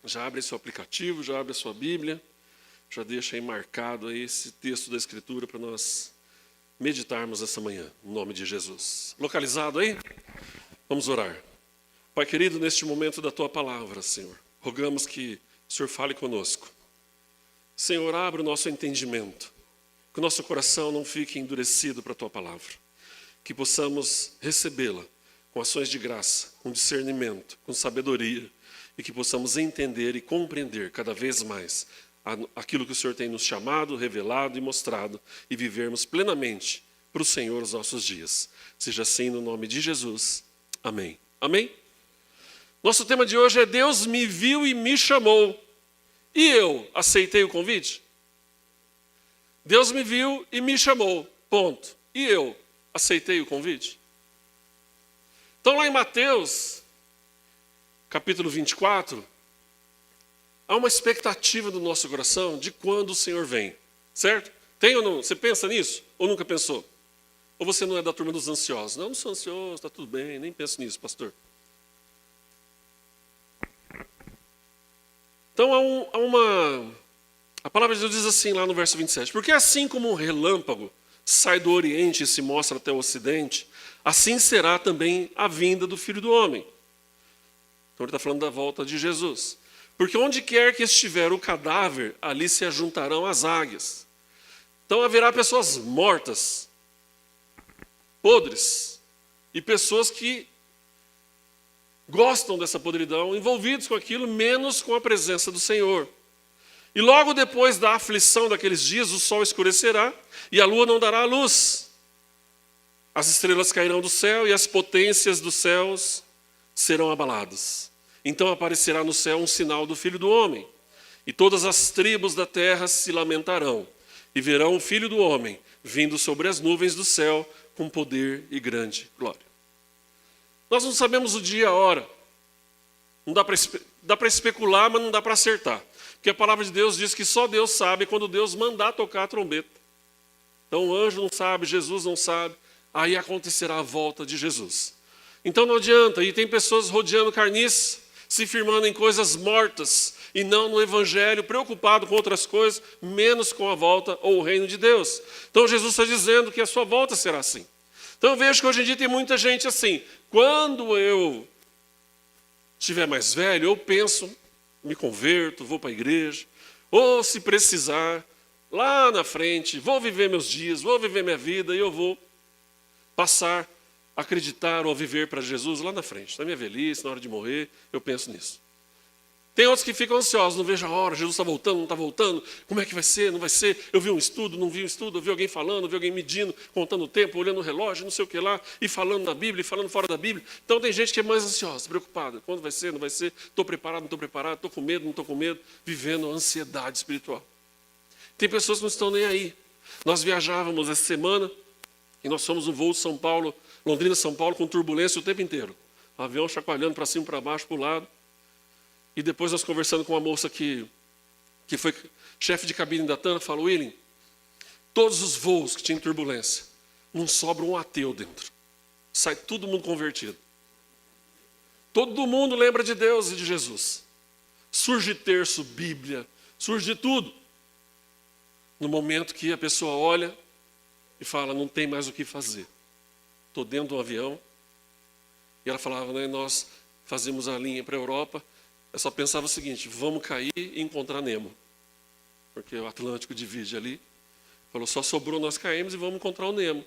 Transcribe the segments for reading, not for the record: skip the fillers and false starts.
Já abre seu aplicativo, já abre a sua Bíblia, já deixa aí marcado aí esse texto da Escritura para nós meditarmos essa manhã, em nome de Jesus. Localizado aí? Vamos orar. Pai querido, neste momento da Tua palavra, Senhor, rogamos que o Senhor fale conosco. Senhor, abra o nosso entendimento, que o nosso coração não fique endurecido para a Tua palavra, que possamos recebê-la com ações de graça, com discernimento, com sabedoria, e que possamos entender e compreender cada vez mais aquilo que o Senhor tem nos chamado, revelado e mostrado, e vivermos plenamente para o Senhor os nossos dias. Seja assim no nome de Jesus. Amém. Amém? Nosso tema de hoje é Deus me viu e me chamou. E eu aceitei o convite? Deus me viu e me chamou. Ponto. E eu aceitei o convite? Então lá em Mateus, capítulo 24, há uma expectativa do nosso coração de quando o Senhor vem, certo? Tem ou não? Você pensa nisso? Ou nunca pensou? Ou você não é da turma dos ansiosos? Não sou ansioso, está tudo bem, nem penso nisso, pastor. Então a palavra de Deus diz assim lá no verso 27, porque assim como um relâmpago sai do Oriente e se mostra até o Ocidente, assim será também a vinda do Filho do Homem. Então ele está falando da volta de Jesus. Porque onde quer que estiver o cadáver, ali se ajuntarão as águias. Então haverá pessoas mortas, podres, e pessoas que gostam dessa podridão, envolvidos com aquilo, menos com a presença do Senhor. E logo depois da aflição daqueles dias, o sol escurecerá e a lua não dará luz. As estrelas cairão do céu e as potências dos céus serão abaladas. Então aparecerá no céu um sinal do Filho do Homem. E todas as tribos da terra se lamentarão e verão o Filho do Homem vindo sobre as nuvens do céu com poder e grande glória. Nós não sabemos o dia e a hora. Não dá para especular, mas não dá para acertar. Porque a palavra de Deus diz que só Deus sabe quando Deus mandar tocar a trombeta. Então o anjo não sabe, Jesus não sabe. Aí acontecerá a volta de Jesus. Então não adianta. E tem pessoas rodeando carniça, se firmando em coisas mortas e não no evangelho, preocupado com outras coisas, menos com a volta ou o reino de Deus. Então Jesus está dizendo que a sua volta será assim. Então eu vejo que hoje em dia tem muita gente assim. Quando eu estiver mais velho, eu penso, me converto, vou para a igreja, ou se precisar, lá na frente, vou viver meus dias, vou viver minha vida e eu vou passar a acreditar ou a viver para Jesus lá na frente. Na minha velhice, na hora de morrer, eu penso nisso. Tem outros que ficam ansiosos, não vejo a hora, Jesus está voltando, não está voltando, como é que vai ser, não vai ser? Eu vi um estudo, não vi um estudo, eu vi alguém falando, eu vi alguém medindo, contando o tempo, olhando o relógio, não sei o que lá, e falando na Bíblia, e falando fora da Bíblia. Então tem gente que é mais ansiosa, preocupada. Quando vai ser, não vai ser? Estou preparado, não estou preparado, estou com medo, não estou com medo, vivendo a ansiedade espiritual. Tem pessoas que não estão nem aí. Nós viajávamos essa semana, e nós fomos no voo de São Paulo, Londrina, São Paulo, com turbulência o tempo inteiro. O avião chacoalhando para cima, para baixo, para o lado. E depois nós conversando com uma moça que foi chefe de cabine da TAM, falou, William, todos os voos que tinham turbulência, não sobra um ateu dentro. Sai todo mundo convertido. Todo mundo lembra de Deus e de Jesus. Surge terço, Bíblia, surge de tudo. No momento que a pessoa olha e fala, não tem mais o que fazer. Estou dentro de um avião. E ela falava, né, nós fazemos a linha para a Europa. Eu só pensava o seguinte, vamos cair e encontrar Nemo. Porque o Atlântico divide ali. Falou, só sobrou, nós caímos e vamos encontrar o Nemo.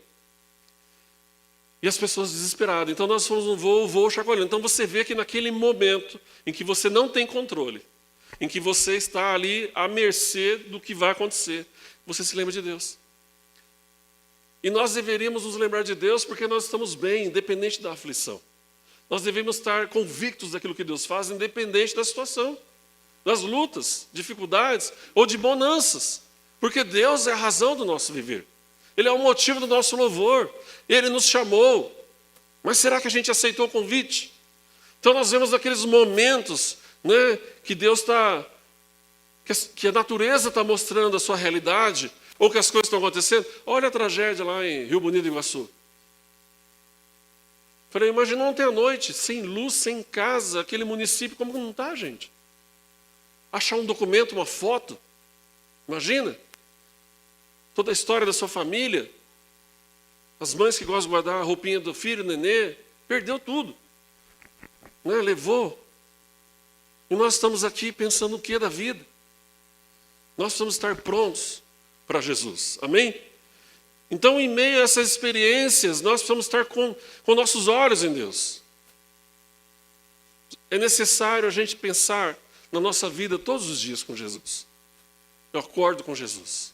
E as pessoas desesperadas. Então nós fomos no voo, o voo chacoalhando. Então você vê que naquele momento em que você não tem controle, em que você está ali à mercê do que vai acontecer, você se lembra de Deus. E nós deveríamos nos lembrar de Deus porque nós estamos bem, independente da aflição. Nós devemos estar convictos daquilo que Deus faz, independente da situação, das lutas, dificuldades ou de bonanças. Porque Deus é a razão do nosso viver. Ele é o motivo do nosso louvor. Ele nos chamou. Mas será que a gente aceitou o convite? Então nós vemos aqueles momentos, né, que Deus está, que a natureza está mostrando a sua realidade, ou que as coisas estão acontecendo. Olha a tragédia lá em Rio Bonito, Iguaçu. Falei, imagina ontem à noite, sem luz, sem casa, aquele município, como não está, gente? achar um documento, uma foto. Imagina. Toda a história da sua família. As mães que gostam de guardar a roupinha do filho, nenê, perdeu tudo. Né? Levou. E nós estamos aqui pensando o que da vida? Nós precisamos estar prontos para Jesus. Amém? Então, em meio a essas experiências, nós precisamos estar com nossos olhos em Deus. É necessário a gente pensar na nossa vida todos os dias com Jesus. Eu acordo com Jesus.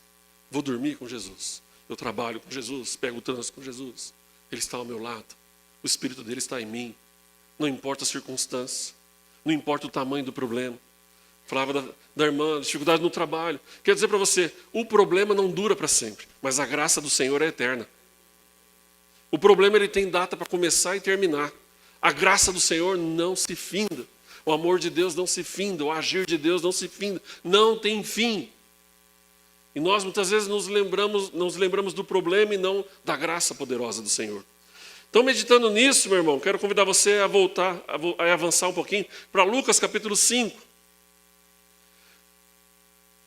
Vou dormir com Jesus. Eu trabalho com Jesus. Pego o trânsito com Jesus. Ele está ao meu lado. O Espírito dele está em mim. Não importa a circunstância. Não importa o tamanho do problema. Falava da irmã, dificuldade no trabalho. Quero dizer para você, o problema não dura para sempre, mas a graça do Senhor é eterna. O problema ele tem data para começar e terminar. A graça do Senhor não se finda. O amor de Deus não se finda. O agir de Deus não se finda. Não tem fim. E nós muitas vezes nos lembramos do problema e não da graça poderosa do Senhor. Então, meditando nisso, meu irmão, quero convidar você a voltar, a avançar um pouquinho para Lucas capítulo 5.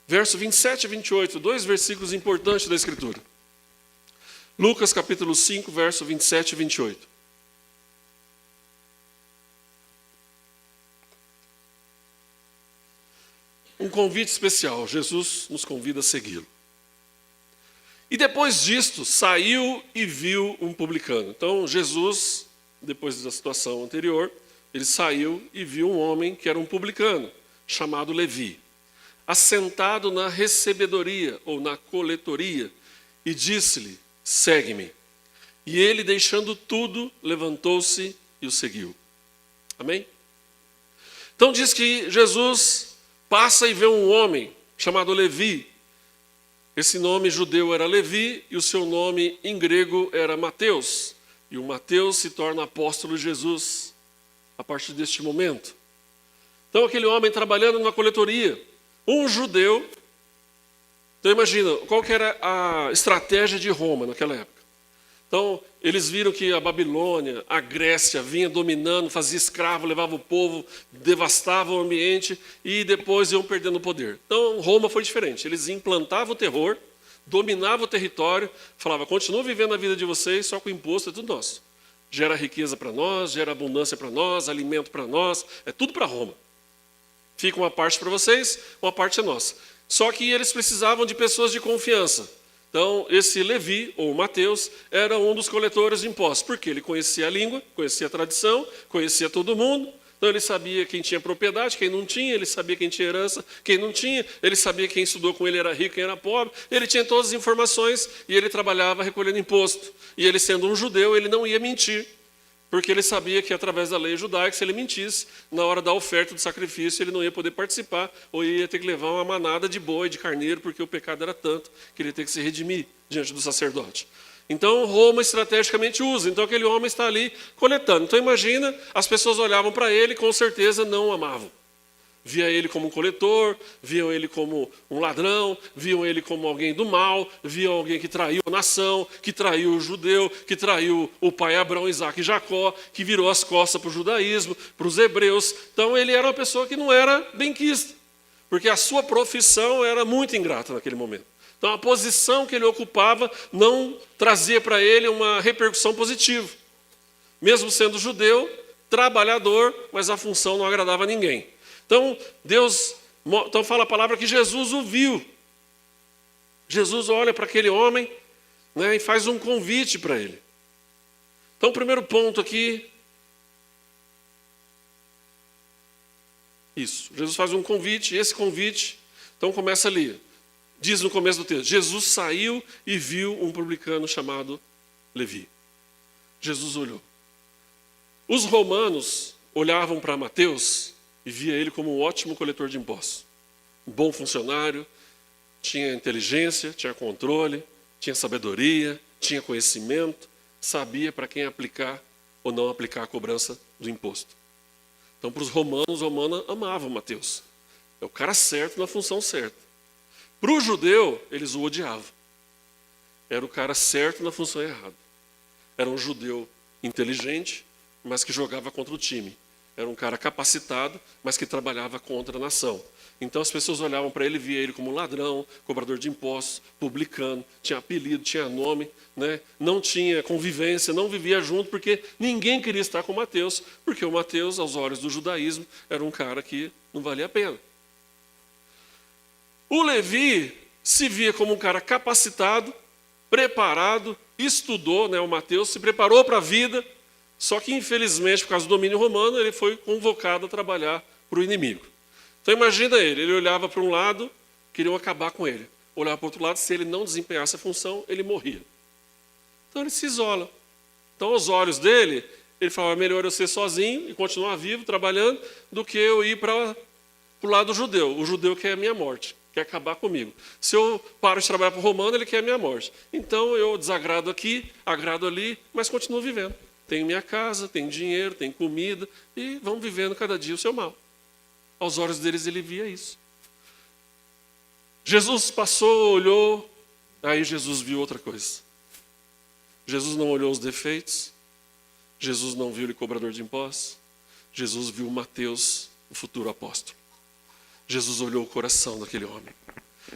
Verso 27 e 28, 2 versículos importantes da Escritura. Lucas capítulo 5, verso 27 e 28. Um convite especial, Jesus nos convida a segui-lo. E depois disto, saiu e viu um publicano. Então, Jesus, depois da situação anterior, ele saiu e viu um homem que era um publicano, chamado Levi, assentado na recebedoria ou na coletoria, e disse-lhe, segue-me. E ele, deixando tudo, levantou-se e o seguiu. Amém? Então diz que Jesus passa e vê um homem chamado Levi. Esse nome judeu era Levi e o seu nome em grego era Mateus. E o Mateus se torna apóstolo de Jesus a partir deste momento. Então aquele homem trabalhando numa coletoria, um judeu. Então imagina, qual que era a estratégia de Roma naquela época? Então eles viram que a Babilônia, a Grécia vinha dominando, fazia escravo, levava o povo, devastava o ambiente e depois iam perdendo o poder. Então Roma foi diferente, eles implantavam o terror, dominavam o território, falavam, continua vivendo a vida de vocês, só com imposto é tudo nosso. Gera riqueza para nós, gera abundância para nós, alimento para nós, é tudo para Roma. Fica uma parte para vocês, uma parte é nossa. Só que eles precisavam de pessoas de confiança. Então, esse Levi, ou Mateus, era um dos coletores de impostos, porque ele conhecia a língua, conhecia a tradição, conhecia todo mundo. Então, ele sabia quem tinha propriedade, quem não tinha, ele sabia quem tinha herança, quem não tinha, ele sabia quem estudou com ele era rico, quem era pobre. Ele tinha todas as informações e ele trabalhava recolhendo imposto. E ele, sendo um judeu, ele não ia mentir. Porque ele sabia que, através da lei judaica, se ele mentisse, na hora da oferta do sacrifício, ele não ia poder participar, ou ia ter que levar uma manada de boi, de carneiro, porque o pecado era tanto que ele ia ter que se redimir diante do sacerdote. Então, Roma estrategicamente usa. Então, aquele homem está ali coletando. Então, imagina, as pessoas olhavam para ele e, com certeza, não o amavam. Via ele como um coletor, viam ele como um ladrão, viam ele como alguém do mal, viam alguém que traiu a nação, que traiu o judeu, que traiu o pai Abraão, Isaac e Jacó, que virou as costas para o judaísmo, para os hebreus. Então ele era uma pessoa que não era benquista, porque a sua profissão era muito ingrata naquele momento. Então a posição que ele ocupava não trazia para ele uma repercussão positiva. Mesmo sendo judeu, trabalhador, mas a função não agradava a ninguém. Então, então fala a palavra que Jesus o viu. Jesus olha para aquele homem, né, e faz um convite para ele. Então, o primeiro ponto aqui, isso. Jesus faz um convite, e esse convite, então começa ali. Diz no começo do texto, Jesus saiu e viu um publicano chamado Levi. Jesus olhou. Os romanos olhavam para Mateus e via ele como um ótimo coletor de impostos. Um bom funcionário, tinha inteligência, tinha controle, tinha sabedoria, tinha conhecimento, sabia para quem aplicar ou não aplicar a cobrança do imposto. Então, para os romanos amavam Mateus. É o cara certo na função certa. Para o judeu, eles o odiavam. Era o cara certo na função errada. Era um judeu inteligente, mas que jogava contra o time. Era um cara capacitado, mas que trabalhava contra a nação. Então as pessoas olhavam para ele e via ele como ladrão, cobrador de impostos, publicano, tinha apelido, tinha nome, né? Não tinha convivência, não vivia junto, porque ninguém queria estar com Mateus, porque o Mateus, aos olhos do judaísmo, era um cara que não valia a pena. O Levi se via como um cara capacitado, preparado, estudou, né? O Mateus se preparou para a vida, só que infelizmente, por causa do domínio romano, ele foi convocado a trabalhar para o inimigo. Então imagina ele olhava para um lado, queriam acabar com ele. Olhava para o outro lado, se ele não desempenhasse a função, ele morria. Então ele se isola. Então aos olhos dele, ele falava, melhor eu ser sozinho e continuar vivo, trabalhando, do que eu ir para o lado judeu. O judeu quer a minha morte, quer acabar comigo. Se eu paro de trabalhar para o romano, ele quer a minha morte. Então eu desagrado aqui, agrado ali, mas continuo vivendo. Tenho minha casa, tenho dinheiro, tenho comida, e vamos vivendo cada dia o seu mal. Aos olhos deles ele via isso. Jesus passou, olhou, aí Jesus viu outra coisa. Jesus não olhou os defeitos, Jesus não viu ele cobrador de impostos, Jesus viu Mateus, o futuro apóstolo. Jesus olhou o coração daquele homem.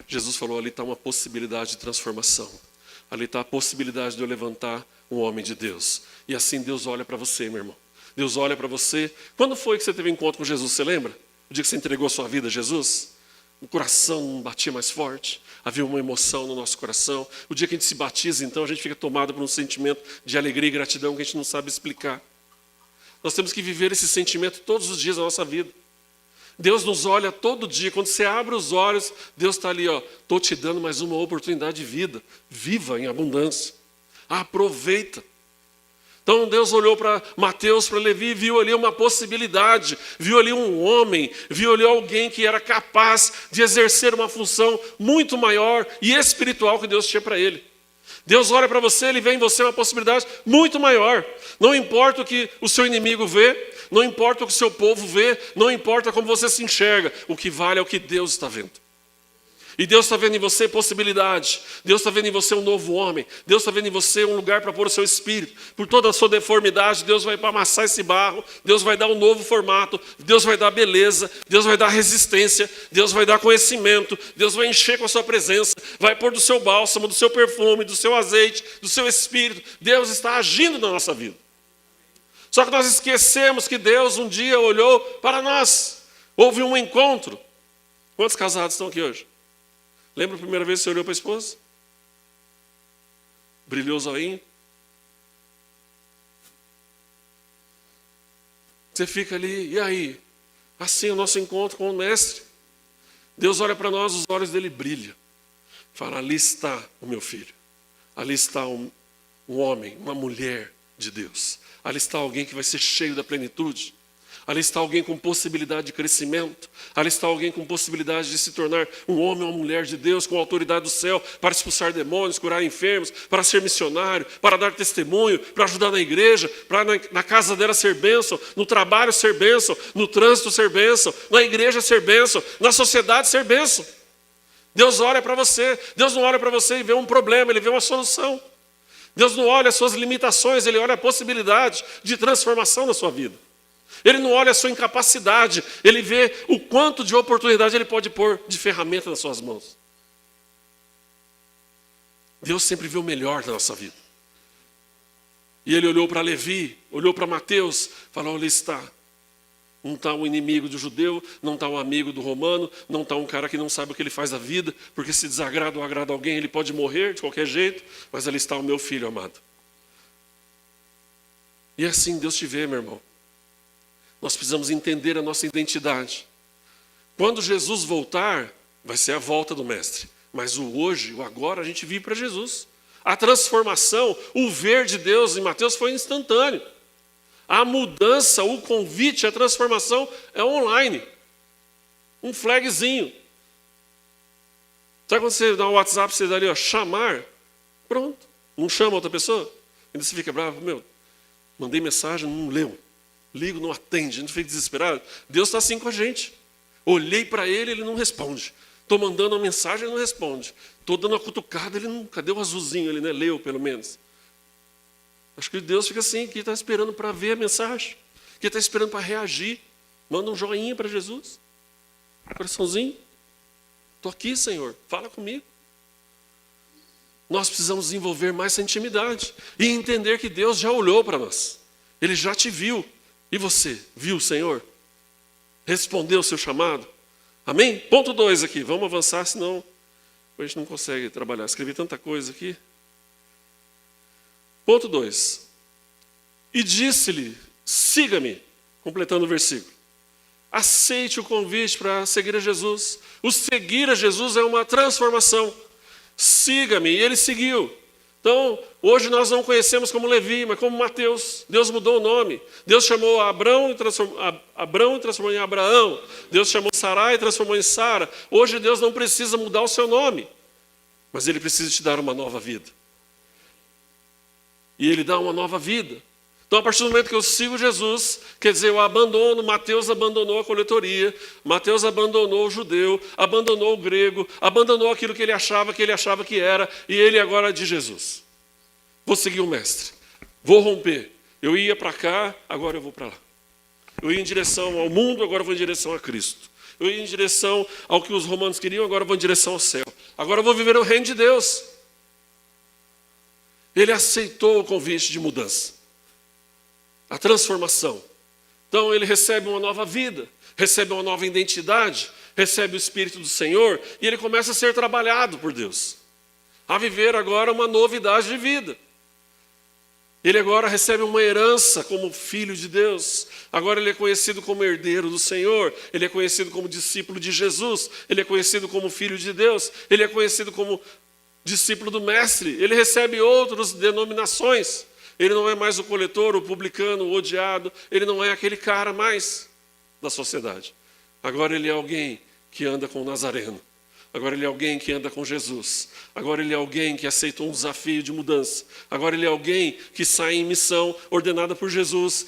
Jesus falou, ali está uma possibilidade de transformação. Ali está a possibilidade de eu levantar um homem de Deus. E assim Deus olha para você, meu irmão. Deus olha para você. Quando foi que você teve encontro com Jesus, você lembra? O dia que você entregou a sua vida a Jesus? O coração batia mais forte, havia uma emoção no nosso coração. O dia que a gente se batiza, então, a gente fica tomado por um sentimento de alegria e gratidão que a gente não sabe explicar. Nós temos que viver esse sentimento todos os dias da nossa vida. Deus nos olha todo dia. Quando você abre os olhos, Deus está ali, estou te dando mais uma oportunidade de vida. Viva em abundância. Aproveita. Então Deus olhou para Mateus, para Levi, viu ali uma possibilidade, viu ali um homem, viu ali alguém que era capaz de exercer uma função muito maior e espiritual que Deus tinha para ele. Deus olha para você, ele vê em você uma possibilidade muito maior. Não importa o que o seu inimigo vê, não importa o que o seu povo vê, não importa como você se enxerga, o que vale é o que Deus está vendo. E Deus está vendo em você possibilidade. Deus está vendo em você um novo homem. Deus está vendo em você um lugar para pôr o seu espírito. Por toda a sua deformidade, Deus vai amassar esse barro. Deus vai dar um novo formato. Deus vai dar beleza. Deus vai dar resistência. Deus vai dar conhecimento. Deus vai encher com a sua presença. Vai pôr do seu bálsamo, do seu perfume, do seu azeite, do seu espírito. Deus está agindo na nossa vida. Só que nós esquecemos que Deus um dia olhou para nós. Houve um encontro. Quantos casados estão aqui hoje? Lembra a primeira vez que você olhou para a esposa? Brilhou o zoinho? Você fica ali, e aí? Assim é o nosso encontro com o mestre. Deus olha para nós, os olhos dele brilham. Fala, ali está o meu filho. Ali está um homem, uma mulher de Deus. Ali está alguém que vai ser cheio da plenitude. Ali está alguém com possibilidade de crescimento. Ali está alguém com possibilidade de se tornar um homem ou uma mulher de Deus, com autoridade do céu, para expulsar demônios, curar enfermos, para ser missionário, para dar testemunho, para ajudar na igreja, para na casa dela ser bênção, no trabalho ser bênção, no trânsito ser bênção, na igreja ser bênção, na sociedade ser bênção. Deus olha para você. Deus não olha para você e vê um problema, Ele vê uma solução. Deus não olha as suas limitações, Ele olha a possibilidade de transformação na sua vida. Ele não olha a sua incapacidade, ele vê o quanto de oportunidade ele pode pôr de ferramenta nas suas mãos. Deus sempre vê o melhor na nossa vida. E ele olhou para Levi, olhou para Mateus, falou, ali está. Não está um inimigo do judeu, não está um amigo do romano, não está um cara que não sabe o que ele faz da vida, porque se desagrada ou agrada alguém, ele pode morrer de qualquer jeito, mas ali está o meu filho amado. E assim Deus te vê, meu irmão. Nós precisamos entender a nossa identidade. Quando Jesus voltar, vai ser a volta do Mestre. Mas o hoje, o agora, a gente vive para Jesus. A transformação, o ver de Deus em Mateus foi instantâneo. A mudança, o convite, a transformação é online. Um flagzinho. Sabe quando você dá um WhatsApp, você dá ali, chamar? Pronto. Não chama outra pessoa? Ainda você fica bravo. Mandei mensagem, não leu. Ligo, não atende, a gente fica desesperado. Deus está assim com a gente. Olhei para ele, ele não responde. Estou mandando uma mensagem, ele não responde. Estou dando uma cutucada, ele não... Cadê o azulzinho ali, né? Leu, pelo menos. Acho que Deus fica assim, que está esperando para ver a mensagem. que está esperando para reagir. Manda um joinha para Jesus. Coraçãozinho. Estou aqui, Senhor. Fala comigo. Nós precisamos desenvolver mais essa intimidade e entender que Deus já olhou para nós. Ele já te viu. E você, viu o Senhor? Respondeu o seu chamado? Amém? Ponto 2 aqui. Vamos avançar, senão a gente não consegue trabalhar. Escrevi tanta coisa aqui. Ponto 2. E disse-lhe, siga-me, completando o versículo. Aceite o convite para seguir a Jesus. O seguir a Jesus é uma transformação. Siga-me. E ele seguiu. Então, hoje nós não conhecemos como Levi, mas como Mateus. Deus mudou o nome. Deus chamou Abrão e transformou em Abraão. Deus chamou Sarai e transformou em Sara. Hoje Deus não precisa mudar o seu nome, mas Ele precisa te dar uma nova vida. E Ele dá uma nova vida. Então, a partir do momento que eu sigo Jesus, quer dizer, eu abandono, Mateus abandonou a coletoria, Mateus abandonou o judeu, abandonou o grego, abandonou aquilo que ele achava que era, e ele agora é de Jesus. Vou seguir o mestre, vou romper. Eu ia para cá, agora eu vou para lá. Eu ia em direção ao mundo, agora eu vou em direção a Cristo. Eu ia em direção ao que os romanos queriam, agora eu vou em direção ao céu. Agora eu vou viver o reino de Deus. Ele aceitou o convite de mudança. A transformação. Então ele recebe uma nova vida, recebe uma nova identidade, recebe o Espírito do Senhor e ele começa a ser trabalhado por Deus, a viver agora uma novidade de vida. Ele agora recebe uma herança como filho de Deus, agora ele é conhecido como herdeiro do Senhor, ele é conhecido como discípulo de Jesus, ele é conhecido como filho de Deus, ele é conhecido como discípulo do Mestre, ele recebe outras denominações. Ele não é mais o coletor, o publicano, o odiado. Ele não é aquele cara mais da sociedade. Agora ele é alguém que anda com o Nazareno. Agora ele é alguém que anda com Jesus. Agora ele é alguém que aceitou um desafio de mudança. Agora ele é alguém que sai em missão ordenada por Jesus,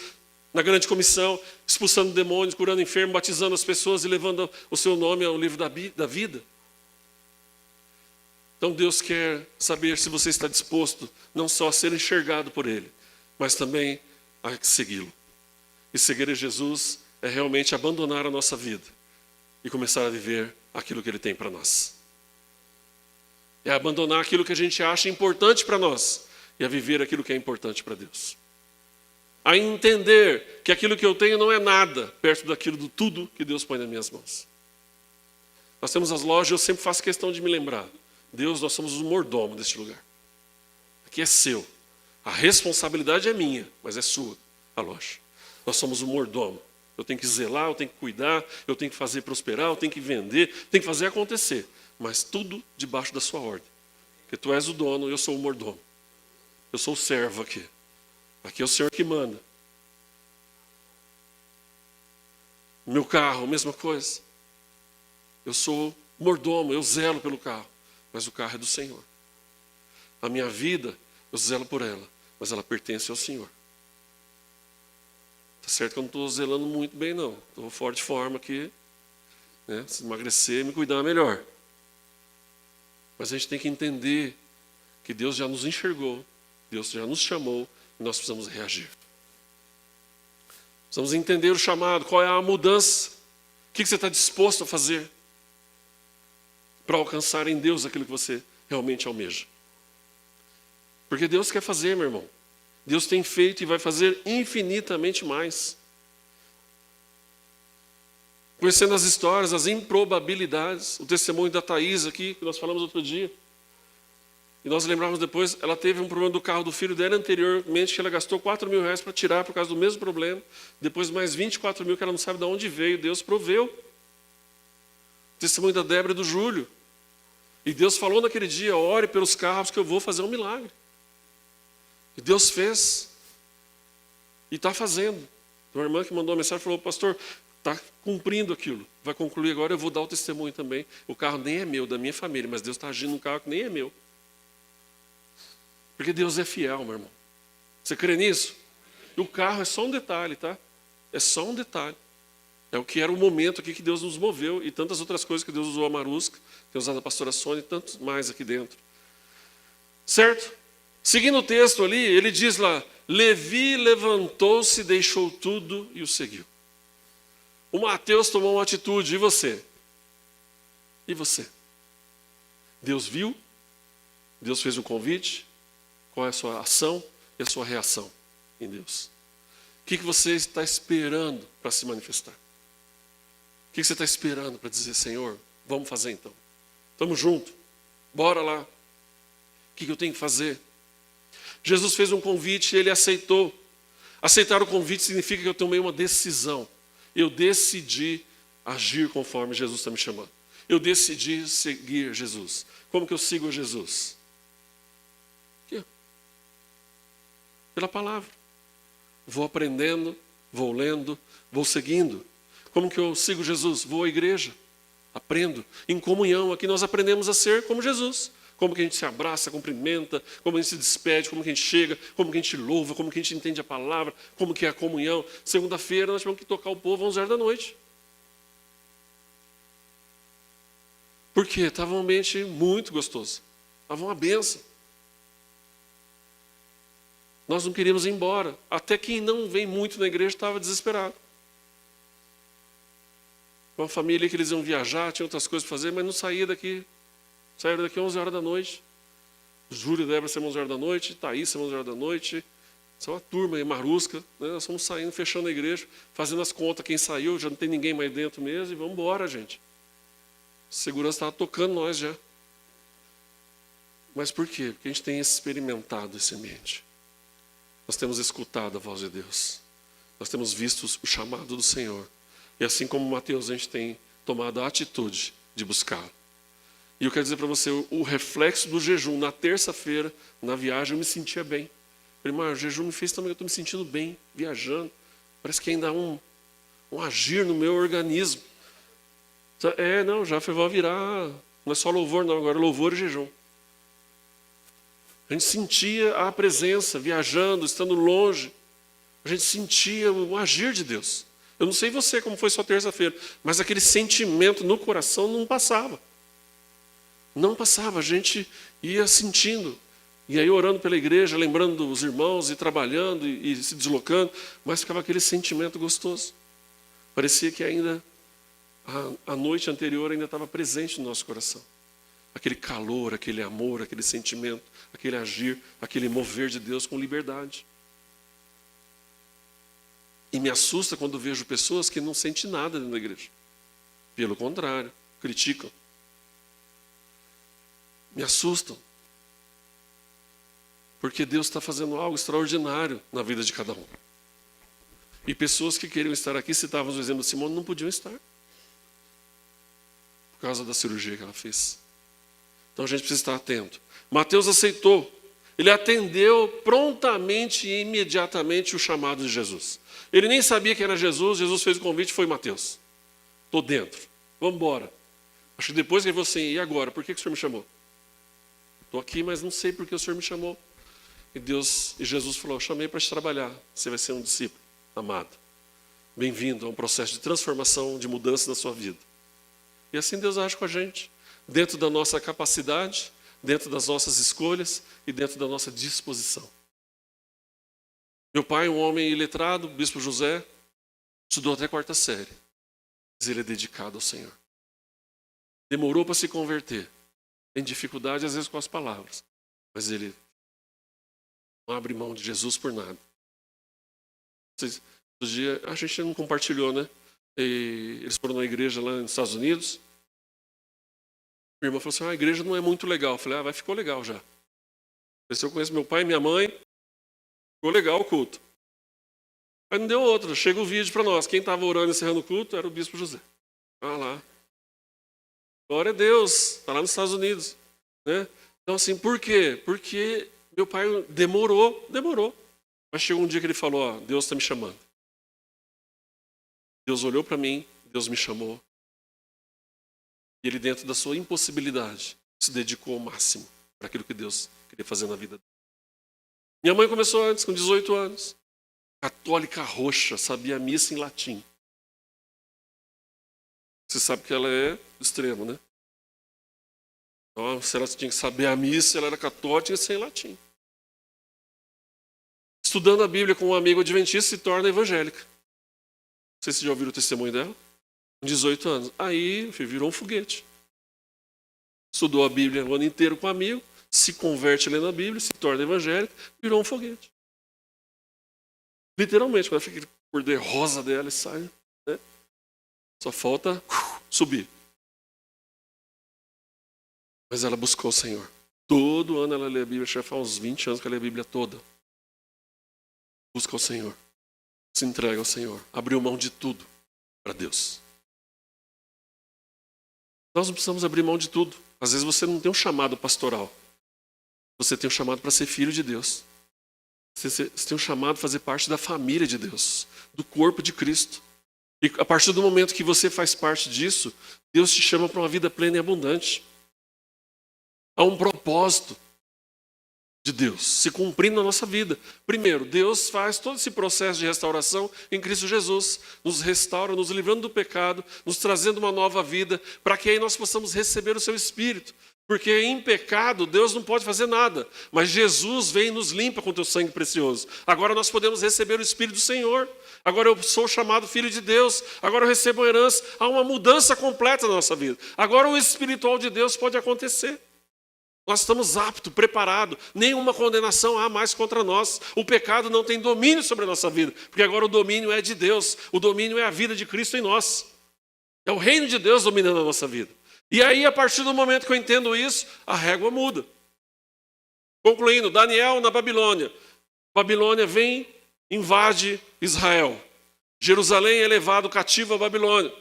na grande comissão, expulsando demônios, curando enfermos, batizando as pessoas e levando o seu nome ao livro da vida. Então Deus quer saber se você está disposto não só a ser enxergado por Ele, mas também a segui-lo. E seguir a Jesus é realmente abandonar a nossa vida e começar a viver aquilo que Ele tem para nós. É abandonar aquilo que a gente acha importante para nós e a viver aquilo que é importante para Deus. A entender que aquilo que eu tenho não é nada perto daquilo do tudo que Deus põe nas minhas mãos. Nós temos as lojas, eu sempre faço questão de me lembrar. Deus, nós somos o mordomo deste lugar. Aqui é seu. A responsabilidade é minha, mas é sua, a loja. Nós somos o mordomo. Eu tenho que zelar, eu tenho que cuidar, eu tenho que fazer prosperar, eu tenho que vender, tenho que fazer acontecer. Mas tudo debaixo da sua ordem. Porque tu és o dono, eu sou o mordomo. Eu sou o servo aqui. Aqui é o Senhor que manda. Meu carro, mesma coisa. Eu sou mordomo, eu zelo pelo carro. Mas o carro é do Senhor. A minha vida, eu zelo por ela, mas ela pertence ao Senhor. Tá certo que eu não estou zelando muito bem, não. Estou fora de forma aqui, né? Se emagrecer, me cuidar melhor. Mas a gente tem que entender que Deus já nos enxergou, Deus já nos chamou e nós precisamos reagir. Precisamos entender o chamado, qual é a mudança, o que você está disposto a fazer para alcançar em Deus aquilo que você realmente almeja. Porque Deus quer fazer, meu irmão. Deus tem feito e vai fazer infinitamente mais. Conhecendo as histórias, as improbabilidades, o testemunho da Thaís aqui, que nós falamos outro dia. E nós lembramos depois, ela teve um problema do carro do filho dela anteriormente, que ela gastou R$4.000 para tirar por causa do mesmo problema. Depois mais 24 mil que ela não sabe de onde veio, Deus proveu. O testemunho da Débora e do Júlio. E Deus falou naquele dia, ore pelos carros que eu vou fazer um milagre. E Deus fez. E está fazendo. Uma irmã que mandou uma mensagem falou, pastor, está cumprindo aquilo. Vai concluir agora, eu vou dar o testemunho também. O carro nem é meu, da minha família, mas Deus está agindo num carro que nem é meu. Porque Deus é fiel, meu irmão. Você crê nisso? E o carro é só um detalhe, tá? É só um detalhe. É o que era o momento aqui que Deus nos moveu e tantas outras coisas que Deus usou a Marusca, tem usado a pastora Sônia e tantos mais aqui dentro. Certo? Seguindo o texto ali, ele diz lá, Levi levantou-se, deixou tudo e o seguiu. O Mateus tomou uma atitude, e você? E você? Deus viu? Deus fez um convite? Qual é a sua ação e a sua reação em Deus? O que você está esperando para se manifestar? O que você está esperando para dizer, Senhor, vamos fazer então? Estamos juntos, bora lá. O que eu tenho que fazer? Jesus fez um convite e ele aceitou. Aceitar o convite significa que eu tomei uma decisão. Eu decidi agir conforme Jesus está me chamando. Eu decidi seguir Jesus. Como que eu sigo Jesus? Aqui. Pela palavra. Vou aprendendo, vou lendo, vou seguindo. Como que eu sigo Jesus? Vou à igreja, aprendo. Em comunhão, aqui nós aprendemos a ser como Jesus. Como que a gente se abraça, cumprimenta, como a gente se despede, como que a gente chega, como que a gente louva, como que a gente entende a palavra, como que é a comunhão. Segunda-feira nós tivemos que tocar o povo às 11h. Por quê? Estava um ambiente muito gostoso. Estava uma benção. Nós não queríamos ir embora. Até quem não vem muito na igreja estava desesperado. Uma família que eles iam viajar, tinha outras coisas para fazer, mas não saía daqui. Saíram daqui 11h. Júlio e Débora saíram 11h, Thaís saiu 11h. São uma turma aí, marusca. Né? Nós estamos saindo, fechando a igreja, fazendo as contas, quem saiu, já não tem ninguém mais dentro mesmo, e vamos embora, gente. A segurança estava tocando nós já. Mas por quê? Porque a gente tem experimentado esse ambiente. Nós temos escutado a voz de Deus. Nós temos visto o chamado do Senhor. E assim como Mateus, a gente tem tomado a atitude de buscá-lo. E eu quero dizer para você, o reflexo do jejum, na terça-feira, na viagem, eu me sentia bem. Falei, mas o jejum me fez também, eu estou me sentindo bem, viajando. Parece que ainda há um agir no meu organismo. Não, já vai virar, não é só louvor não, agora é louvor e jejum. A gente sentia a presença, viajando, estando longe. A gente sentia o agir de Deus. Eu não sei você como foi sua terça-feira, mas aquele sentimento no coração não passava. Não passava, a gente ia sentindo. E aí orando pela igreja, lembrando dos irmãos e trabalhando e se deslocando, mas ficava aquele sentimento gostoso. Parecia que ainda a noite anterior ainda estava presente no nosso coração. Aquele calor, aquele amor, aquele sentimento, aquele agir, aquele mover de Deus com liberdade. E me assusta quando vejo pessoas que não sentem nada dentro da igreja. Pelo contrário, criticam. Me assustam. Porque Deus está fazendo algo extraordinário na vida de cada um. E pessoas que queriam estar aqui, citávamos o exemplo de Simone, não podiam estar. Por causa da cirurgia que ela fez. Então a gente precisa estar atento. Mateus aceitou. Ele atendeu prontamente e imediatamente o chamado de Jesus. Ele nem sabia que era Jesus, Jesus fez o convite, foi Mateus. Estou dentro, vamos embora. Acho que depois que você, e agora? Por que o Senhor me chamou? Estou aqui, mas não sei por que o Senhor me chamou. E Jesus falou, eu chamei para te trabalhar. Você vai ser um discípulo amado. Bem-vindo a um processo de transformação, de mudança na sua vida. E assim Deus age com a gente. Dentro da nossa capacidade, dentro das nossas escolhas e dentro da nossa disposição. Meu pai, um homem iletrado, o bispo José, estudou até a 4ª série. Mas ele é dedicado ao Senhor. Demorou para se converter. Tem dificuldade às vezes com as palavras. Mas ele não abre mão de Jesus por nada. Outro dia, a gente não compartilhou, né? E eles foram na igreja lá nos Estados Unidos. Minha irmã falou assim, a igreja não é muito legal. Eu falei, vai, ficou legal já. Se eu conheço meu pai e minha mãe, ficou legal o culto. Aí não deu outra, chega o vídeo para nós. Quem estava orando e encerrando o culto era o bispo José. Lá. Glória a Deus, está lá nos Estados Unidos. Né? Então assim, por quê? Porque meu pai demorou. Mas chegou um dia que ele falou, Deus está me chamando. Deus olhou para mim, Deus me chamou. E ele, dentro da sua impossibilidade, se dedicou ao máximo para aquilo que Deus queria fazer na vida dele. Minha mãe começou antes, com 18 anos. Católica roxa, sabia a missa em latim. Você sabe que ela é do extremo, né? Então, se ela tinha que saber a missa, ela era católica, tinha que ser em latim. estudando a Bíblia com um amigo adventista, se torna evangélica. Não sei se já ouviram o testemunho dela. Com 18 anos. Aí virou um foguete. Estudou a Bíblia o ano inteiro com um amigo, se converte lendo a Bíblia, se torna evangélica, virou um foguete. Literalmente, quando fica aquele cor de rosa dela e sai, né? Só falta subir. Mas ela buscou o Senhor. Todo ano ela lê a Bíblia, já faz uns 20 anos que ela lê a Bíblia toda. Busca o Senhor. Se entrega ao Senhor. Abriu mão de tudo para Deus. Nós não precisamos abrir mão de tudo. Às vezes você não tem um chamado pastoral. Você tem um chamado para ser filho de Deus. Você tem um chamado para fazer parte da família de Deus, do corpo de Cristo. E a partir do momento que você faz parte disso, Deus te chama para uma vida plena e abundante. Há um propósito de Deus se cumprindo na nossa vida. Primeiro, Deus faz todo esse processo de restauração em Cristo Jesus. Nos restaura, nos livrando do pecado, nos trazendo uma nova vida, para que aí nós possamos receber o seu Espírito. Porque em pecado, Deus não pode fazer nada. Mas Jesus vem e nos limpa com o teu sangue precioso. Agora nós podemos receber o Espírito do Senhor. Agora eu sou chamado filho de Deus. Agora eu recebo a herança. Há uma mudança completa na nossa vida. Agora o espiritual de Deus pode acontecer. Nós estamos aptos, preparados. Nenhuma condenação há mais contra nós. O pecado não tem domínio sobre a nossa vida. Porque agora o domínio é de Deus. O domínio é a vida de Cristo em nós. É o reino de Deus dominando a nossa vida. E aí, a partir do momento que eu entendo isso, a régua muda. Concluindo, Daniel na Babilônia. Babilônia vem, invade Israel. Jerusalém é levado cativo à Babilônia.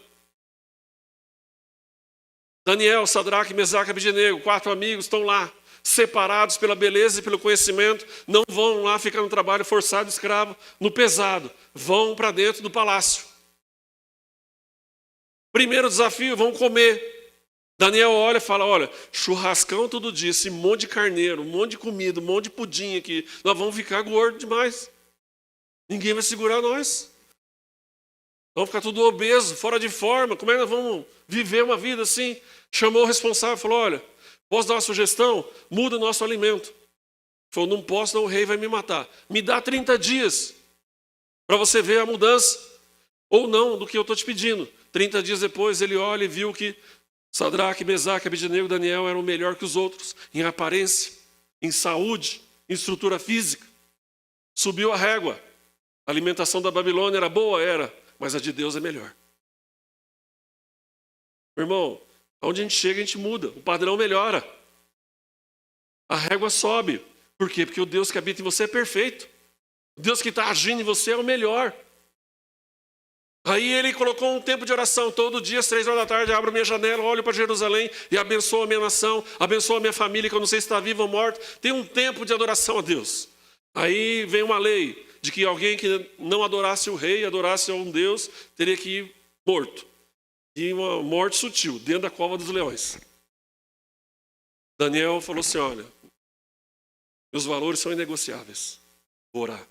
Daniel, Sadraque, Mesaque e Abednego, 4 amigos, estão lá, separados pela beleza e pelo conhecimento. Não vão lá ficar no trabalho forçado, escravo, no pesado. Vão para dentro do palácio. Primeiro desafio, vão comer. Daniel olha e fala, olha, churrascão todo dia, esse monte de carneiro, um monte de comida, um monte de pudim aqui. Nós vamos ficar gordos demais. Ninguém vai segurar nós. Vamos ficar tudo obeso, fora de forma. Como é que nós vamos viver uma vida assim? Chamou o responsável e falou, olha, posso dar uma sugestão? Muda o nosso alimento. Falou, não posso, não, o rei vai me matar. Me dá 30 dias para você ver a mudança. Ou não, do que eu estou te pedindo. 30 dias depois ele olha e viu que Sadraque, Mesaque, Abednego e Daniel eram melhor que os outros em aparência, em saúde, em estrutura física. Subiu a régua. A alimentação da Babilônia era boa? Era. Mas a de Deus é melhor. Meu irmão, onde a gente chega, a gente muda. O padrão melhora. A régua sobe. Por quê? Porque o Deus que habita em você é perfeito. O Deus que está agindo em você é o melhor. Aí ele colocou um tempo de oração. Todo dia, às 3 horas da tarde, abro minha janela, olho para Jerusalém e abençoo a minha nação, abençoo a minha família, que eu não sei se está viva ou morta. Tem um tempo de adoração a Deus. Aí vem uma lei de que alguém que não adorasse o rei, adorasse a um Deus, teria que ir morto. E uma morte sutil, dentro da cova dos leões. Daniel falou assim, olha, meus valores são inegociáveis. Vou orar.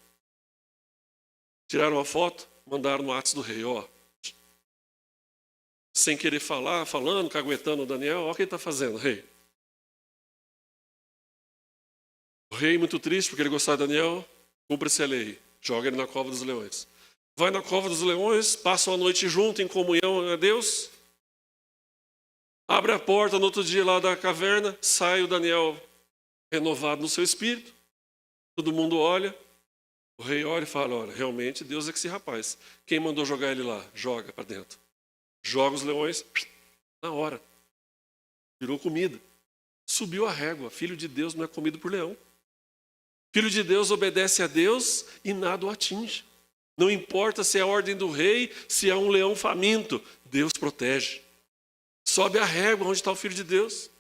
Tiraram a foto, mandaram no Atos do rei, ó. Sem querer falar, falando, caguetando o Daniel, ó o que ele está fazendo, rei. O rei, muito triste, porque ele gostava de Daniel, cumpre-se a lei, joga ele na cova dos leões. Vai na cova dos leões, passam a noite junto em comunhão a Deus. Abre a porta no outro dia lá da caverna, sai o Daniel renovado no seu espírito. Todo mundo olha. O rei olha e fala, olha, realmente Deus é que esse rapaz. Quem mandou jogar ele lá? Joga para dentro. Joga os leões, na hora. Virou comida. Subiu a régua. Filho de Deus não é comido por leão. Filho de Deus obedece a Deus e nada o atinge. Não importa se é a ordem do rei, se é um leão faminto, Deus protege. Sobe a régua onde está o Filho de Deus.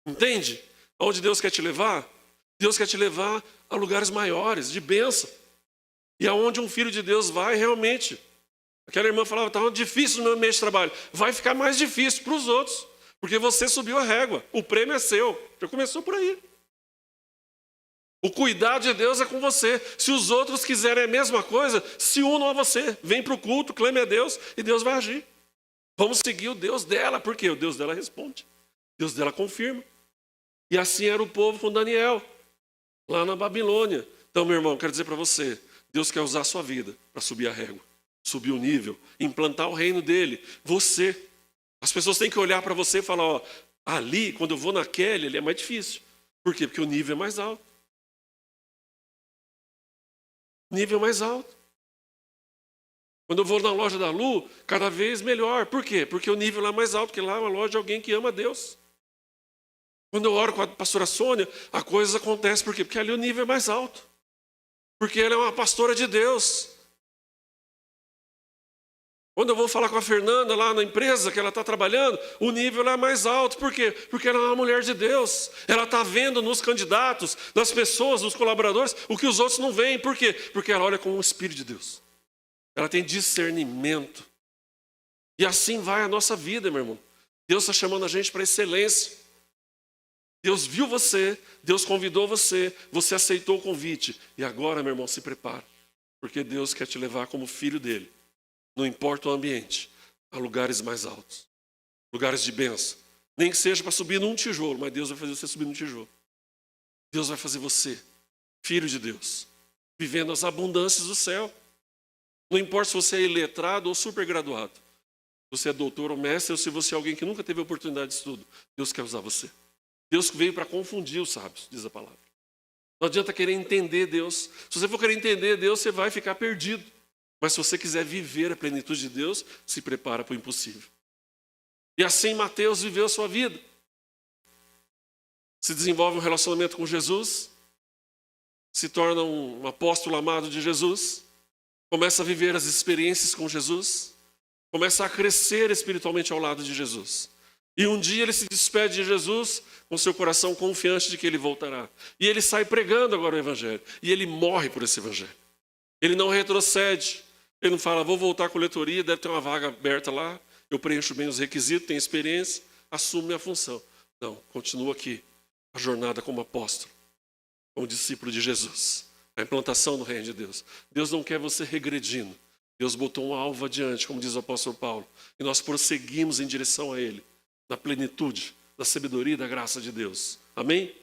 Entende? Aonde Deus quer te levar? Deus quer te levar a lugares maiores, de bênção. E aonde um filho de Deus vai, realmente. Aquela irmã falava, estava difícil no meu meio de trabalho. Vai ficar mais difícil para os outros, porque você subiu a régua. O prêmio é seu. Já começou por aí. O cuidado de Deus é com você. Se os outros quiserem a mesma coisa, se unam a você. Vem para o culto, clame a Deus e Deus vai agir. Vamos seguir o Deus dela, porque o Deus dela responde. O Deus dela confirma. E assim era o povo com Daniel, lá na Babilônia. Então, meu irmão, quero dizer para você, Deus quer usar a sua vida para subir a régua, subir o nível, implantar o reino dele. Você. As pessoas têm que olhar para você e falar, ó, ali, quando eu vou naquele, ali é mais difícil. Por quê? Porque o nível é mais alto. O nível é mais alto. Quando eu vou na loja da Lu, cada vez melhor. Por quê? Porque o nível lá é mais alto, porque lá é uma loja de alguém que ama a Deus. Quando eu oro com a pastora Sônia, a coisa acontece. Por quê? Porque ali o nível é mais alto. Porque ela é uma pastora de Deus. Quando eu vou falar com a Fernanda lá na empresa que ela está trabalhando, o nível lá é mais alto. Por quê? Porque ela é uma mulher de Deus. Ela está vendo nos candidatos, nas pessoas, nos colaboradores, o que os outros não veem. Por quê? Porque ela olha com o Espírito de Deus. Ela tem discernimento. E assim vai a nossa vida, meu irmão. Deus está chamando a gente para excelência. Deus viu você, Deus convidou você, você aceitou o convite. E agora, meu irmão, se prepara. Porque Deus quer te levar como filho dele. Não importa o ambiente, a lugares mais altos. Lugares de bênção. Nem que seja para subir num tijolo, mas Deus vai fazer você subir num tijolo. Deus vai fazer você, filho de Deus, vivendo as abundâncias do céu. Não importa se você é iletrado ou supergraduado. Se você é doutor ou mestre, ou se você é alguém que nunca teve oportunidade de estudo. Deus quer usar você. Deus veio para confundir os sábios, diz a palavra. Não adianta querer entender Deus. Se você for querer entender Deus, você vai ficar perdido. Mas se você quiser viver a plenitude de Deus, se prepara para o impossível. E assim Mateus viveu a sua vida. Se desenvolve um relacionamento com Jesus, se torna um apóstolo amado de Jesus, começa a viver as experiências com Jesus, começa a crescer espiritualmente ao lado de Jesus. E um dia ele se despede de Jesus com seu coração confiante de que ele voltará. E ele sai pregando agora o Evangelho. E ele morre por esse Evangelho. Ele não retrocede. Ele não fala, vou voltar com coletoria, deve ter uma vaga aberta lá, eu preencho bem os requisitos, tenho experiência, assumo minha função. Não, continua aqui, a jornada como apóstolo, como discípulo de Jesus, a implantação do reino de Deus. Deus não quer você regredindo, Deus botou um alvo adiante, como diz o apóstolo Paulo, e nós prosseguimos em direção a Ele, na plenitude, da sabedoria e da graça de Deus. Amém?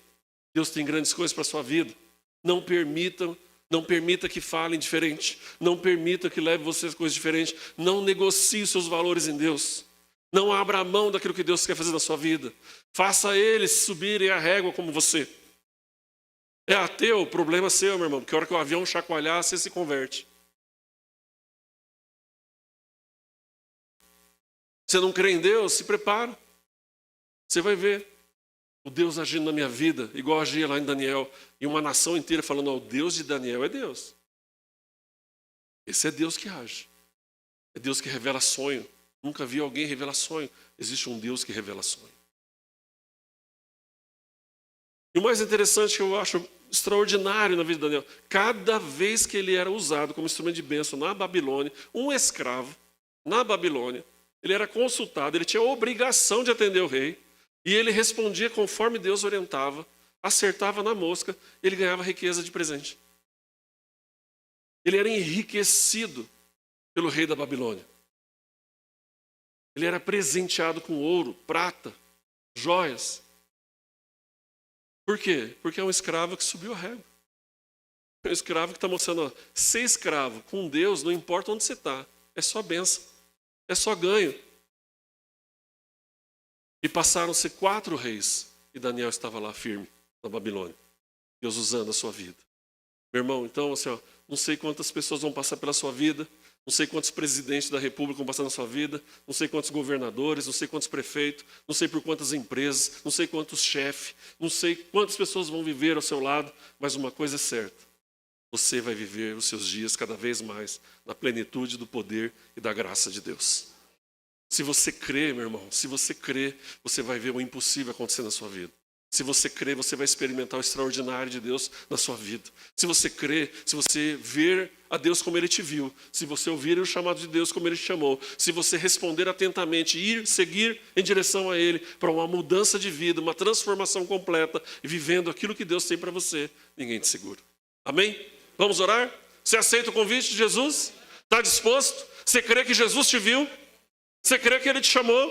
Deus tem grandes coisas para a sua vida. Não permita que falem diferente. Não permita que leve você a coisas diferentes. Não negocie os seus valores em Deus. Não abra a mão daquilo que Deus quer fazer na sua vida. Faça eles subirem a régua como você. É ateu, problema seu, meu irmão. Porque a hora que o avião chacoalhar, você se converte. Você não crê em Deus? Se prepara. Você vai ver o Deus agindo na minha vida, igual agia lá em Daniel, e uma nação inteira falando, o Deus de Daniel é Deus. Esse é Deus que age. É Deus que revela sonho. Nunca vi alguém revelar sonho. Existe um Deus que revela sonho. E o mais interessante que eu acho extraordinário na vida de Daniel, cada vez que ele era usado como instrumento de bênção na Babilônia, um escravo na Babilônia, ele era consultado, ele tinha a obrigação de atender o rei, e ele respondia conforme Deus orientava, acertava na mosca, ele ganhava riqueza de presente. Ele era enriquecido pelo rei da Babilônia. Ele era presenteado com ouro, prata, joias. Por quê? Porque é um escravo que subiu a régua. É um escravo que está mostrando, ser escravo com Deus, não importa onde você está, é só bênção, é só ganho. E passaram-se 4 reis, e Daniel estava lá firme, na Babilônia. Deus usando a sua vida. Meu irmão, então, assim, não sei quantas pessoas vão passar pela sua vida, não sei quantos presidentes da república vão passar na sua vida, não sei quantos governadores, não sei quantos prefeitos, não sei por quantas empresas, não sei quantos chefes, não sei quantas pessoas vão viver ao seu lado, mas uma coisa é certa, você vai viver os seus dias cada vez mais na plenitude do poder e da graça de Deus. Se você crê, meu irmão, se você crê, você vai ver o impossível acontecer na sua vida. Se você crê, você vai experimentar o extraordinário de Deus na sua vida. Se você crê, se você ver a Deus como Ele te viu, se você ouvir o chamado de Deus como Ele te chamou, se você responder atentamente, seguir em direção a Ele para uma mudança de vida, uma transformação completa e vivendo aquilo que Deus tem para você, ninguém te segura. Amém? Vamos orar? Você aceita o convite de Jesus? Está disposto? Você crê que Jesus te viu? Você crê que Ele te chamou?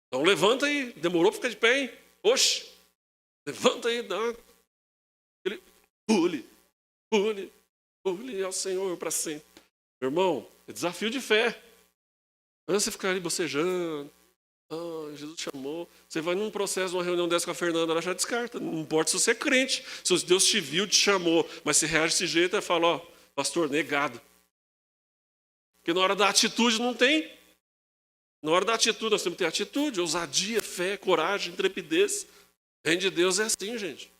Então levanta aí. Demorou para ficar de pé, hein? Oxe. Levanta aí. Dá. Ele pule. Pule ao Senhor para sempre. Meu irmão, é desafio de fé. Antes de ficar ali bocejando, Jesus chamou. Você vai num processo, numa reunião dessa com a Fernanda, ela já descarta. Não importa se você é crente, se Deus te viu, te chamou, mas se reage desse jeito, ela fala, pastor, negado. Porque na hora da atitude não tem. Na hora da atitude, nós temos que ter atitude, ousadia, fé, coragem, intrepidez. O reino de Deus é assim, gente.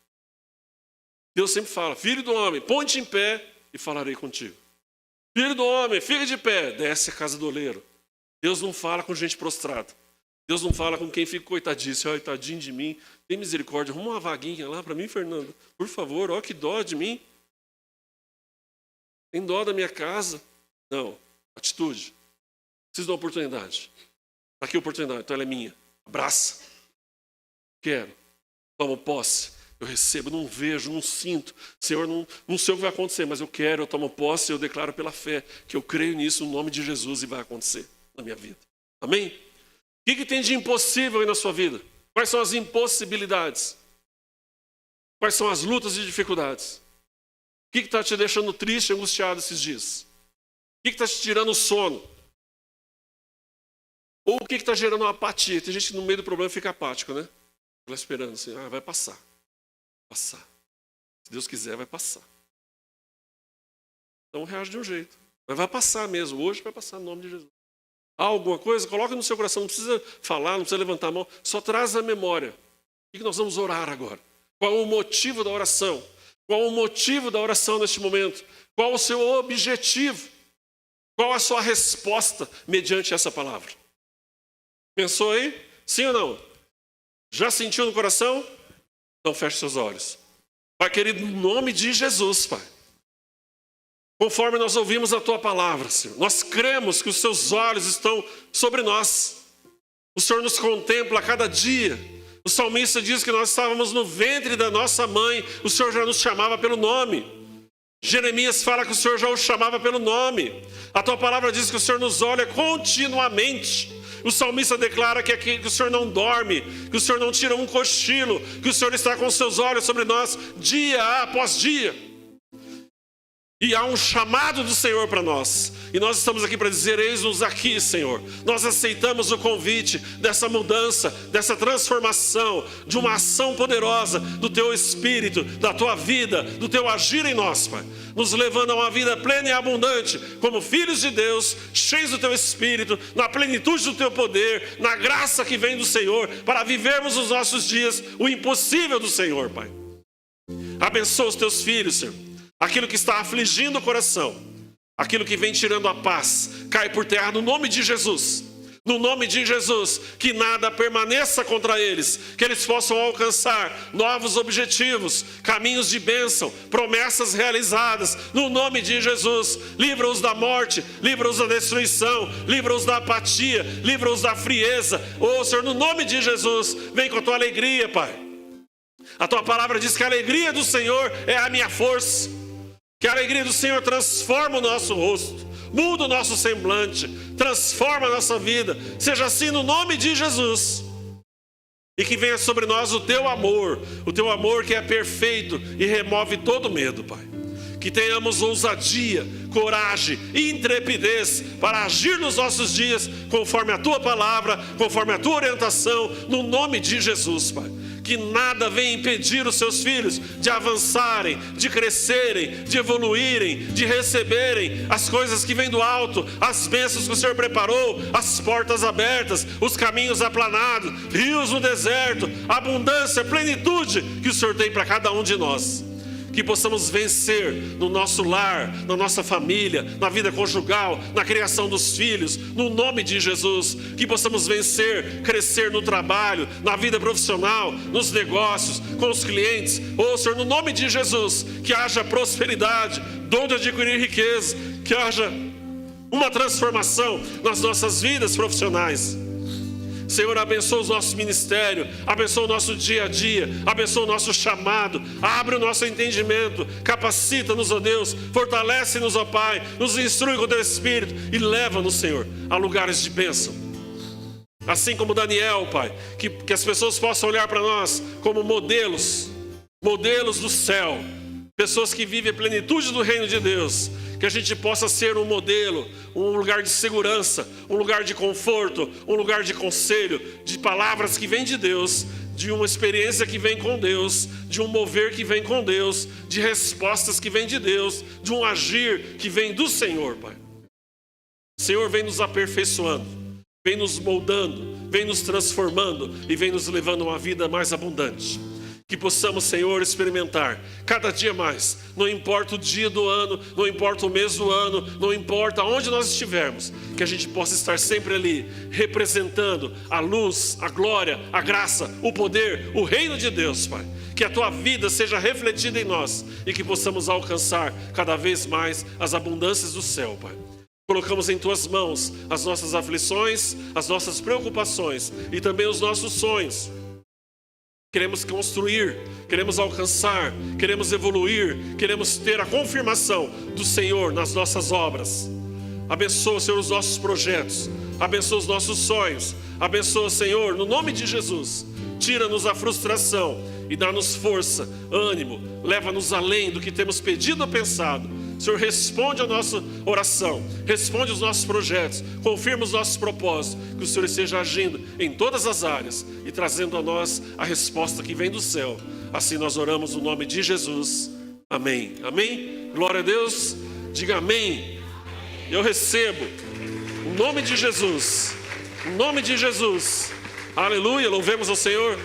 Deus sempre fala, filho do homem, põe-te em pé e falarei contigo. Filho do homem, fica de pé, desce a casa do oleiro. Deus não fala com gente prostrada. Deus não fala com quem fica coitadíssimo. Tadinho de mim, tem misericórdia. Arruma uma vaguinha lá para mim, Fernando. Por favor, que dó de mim. Tem dó da minha casa. Não, atitude. Preciso de uma oportunidade. Está aqui a oportunidade, então ela é minha. Abraça. Quero. Tomo posse. Eu recebo, não vejo, não sinto. Senhor, não sei o que vai acontecer, mas eu quero, eu tomo posse, eu declaro pela fé que eu creio nisso no nome de Jesus e vai acontecer na minha vida. Amém? O que tem de impossível aí na sua vida? Quais são as impossibilidades? Quais são as lutas e dificuldades? O que está te deixando triste, angustiado esses dias? O que está te tirando o sono? Ou o que está gerando uma apatia? Tem gente que no meio do problema fica apático, né? Fica esperando assim, vai passar. Passar. Se Deus quiser, vai passar. Então reage de um jeito. Mas vai passar mesmo. Hoje vai passar no nome de Jesus. Há alguma coisa? Coloca no seu coração. Não precisa falar, não precisa levantar a mão. Só traz a memória. O que nós vamos orar agora? Qual o motivo da oração? Qual o motivo da oração neste momento? Qual o seu objetivo? Qual a sua resposta mediante essa palavra? Pensou aí? Sim ou não? Já sentiu no coração? Então feche seus olhos. Pai querido, no nome de Jesus, Pai. Conforme nós ouvimos a Tua palavra, Senhor. Nós cremos que os Seus olhos estão sobre nós. O Senhor nos contempla a cada dia. O salmista diz que nós estávamos no ventre da nossa mãe. O Senhor já nos chamava pelo nome. Jeremias fala que o Senhor já o chamava pelo nome. A Tua palavra diz que o Senhor nos olha continuamente. O salmista declara que o Senhor não dorme, que o Senhor não tira um cochilo, que o Senhor está com os seus olhos sobre nós dia após dia. E há um chamado do Senhor para nós. E nós estamos aqui para dizer, eis-nos aqui, Senhor. Nós aceitamos o convite dessa mudança, dessa transformação, de uma ação poderosa do Teu Espírito, da Tua vida, do Teu agir em nós, Pai. Nos levando a uma vida plena e abundante, como filhos de Deus, cheios do Teu Espírito, na plenitude do Teu poder, na graça que vem do Senhor, para vivermos os nossos dias o impossível do Senhor, Pai. Abençoa os Teus filhos, Senhor. Aquilo que está afligindo o coração, aquilo que vem tirando a paz, cai por terra no nome de Jesus. No nome de Jesus, que nada permaneça contra eles, que eles possam alcançar novos objetivos, caminhos de bênção, promessas realizadas. No nome de Jesus, livra-os da morte, livra-os da destruição, livra-os da apatia, livra-os da frieza. Senhor, no nome de Jesus, vem com a Tua alegria, Pai. A Tua palavra diz que a alegria do Senhor é a minha força. Que a alegria do Senhor transforma o nosso rosto, muda o nosso semblante, transforma a nossa vida. Seja assim no nome de Jesus. E que venha sobre nós o Teu amor que é perfeito e remove todo medo, Pai. Que tenhamos ousadia, coragem e intrepidez para agir nos nossos dias conforme a Tua palavra, conforme a Tua orientação, no nome de Jesus, Pai. Que nada venha impedir os Seus filhos de avançarem, de crescerem, de evoluírem, de receberem as coisas que vêm do alto, as bênçãos que o Senhor preparou, as portas abertas, os caminhos aplanados, rios no deserto, abundância, plenitude que o Senhor tem para cada um de nós. Que possamos vencer no nosso lar, na nossa família, na vida conjugal, na criação dos filhos, no nome de Jesus. Que possamos vencer, crescer no trabalho, na vida profissional, nos negócios, com os clientes. Senhor, no nome de Jesus, que haja prosperidade, dom de adquirir riqueza, que haja uma transformação nas nossas vidas profissionais. Senhor, abençoa os nossos ministérios, abençoa o nosso dia a dia, abençoa o nosso chamado, abre o nosso entendimento, capacita-nos, ó Deus, fortalece-nos, ó Pai, nos instrui com o Teu Espírito e leva-nos, Senhor, a lugares de bênção. Assim como Daniel, Pai, que as pessoas possam olhar para nós como modelos do céu, pessoas que vivem a plenitude do reino de Deus, que a gente possa ser um modelo, um lugar de segurança, um lugar de conforto, um lugar de conselho, de palavras que vêm de Deus, de uma experiência que vem com Deus, de um mover que vem com Deus, de respostas que vêm de Deus, de um agir que vem do Senhor, Pai. O Senhor vem nos aperfeiçoando, vem nos moldando, vem nos transformando e vem nos levando a uma vida mais abundante. Que possamos, Senhor, experimentar cada dia mais, não importa o dia do ano, não importa o mês do ano, não importa onde nós estivermos, que a gente possa estar sempre ali, representando a luz, a glória, a graça, o poder, o reino de Deus, Pai. Que a Tua vida seja refletida em nós e que possamos alcançar cada vez mais as abundâncias do céu, Pai. Colocamos em Tuas mãos as nossas aflições, as nossas preocupações e também os nossos sonhos. Queremos construir, queremos alcançar, queremos evoluir, queremos ter a confirmação do Senhor nas nossas obras. Abençoa, Senhor, os nossos projetos, abençoa os nossos sonhos, abençoa, Senhor, no nome de Jesus. Tira-nos a frustração e dá-nos força, ânimo, leva-nos além do que temos pedido ou pensado. Senhor, responde a nossa oração, responde os nossos projetos, confirma os nossos propósitos, que o Senhor esteja agindo em todas as áreas e trazendo a nós a resposta que vem do céu. Assim nós oramos no nome de Jesus. Amém. Amém? Glória a Deus. Diga amém. Eu recebo. Em nome de Jesus. Em nome de Jesus. Aleluia. Louvemos ao Senhor.